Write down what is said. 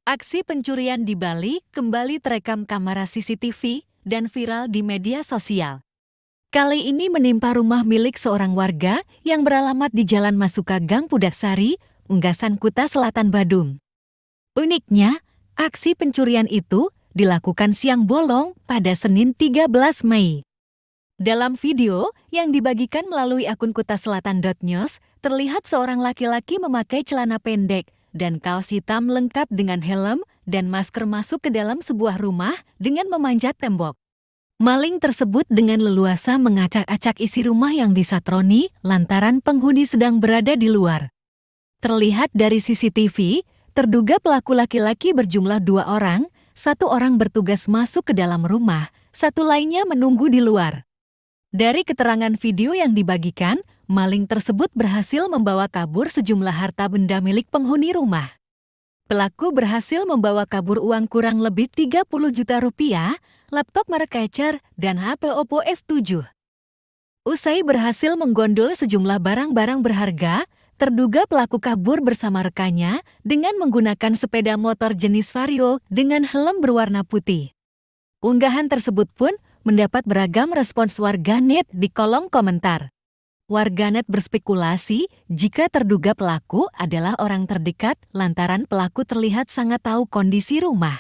Aksi pencurian di Bali kembali terekam kamera CCTV dan viral di media sosial. Kali ini menimpa rumah milik seorang warga yang beralamat di Jalan Masuka Gang Pudaksari, Unggasan Kuta Selatan, Badung. Uniknya, aksi pencurian itu dilakukan siang bolong pada Senin 13 Mei. Dalam video yang dibagikan melalui akun kutaselatan.news, terlihat seorang laki-laki memakai celana pendek dan kaos hitam lengkap dengan helm dan masker masuk ke dalam sebuah rumah dengan memanjat tembok. Maling tersebut dengan leluasa mengacak-acak isi rumah yang disatroni lantaran penghuni sedang berada di luar. Terlihat dari CCTV, terduga pelaku laki-laki berjumlah 2 orang, 1 orang bertugas masuk ke dalam rumah, 1 lainnya menunggu di luar. Dari keterangan video yang dibagikan, maling tersebut berhasil membawa kabur sejumlah harta benda milik penghuni rumah. Pelaku berhasil membawa kabur uang kurang lebih 30 juta rupiah, laptop merek Acer, dan HP Oppo F7. Usai berhasil menggondol sejumlah barang-barang berharga, terduga pelaku kabur bersama rekannya dengan menggunakan sepeda motor jenis Vario dengan helm berwarna putih. Unggahan tersebut pun mendapat beragam respons warganet di kolom komentar. Warganet berspekulasi jika terduga pelaku adalah orang terdekat lantaran pelaku terlihat sangat tahu kondisi rumah.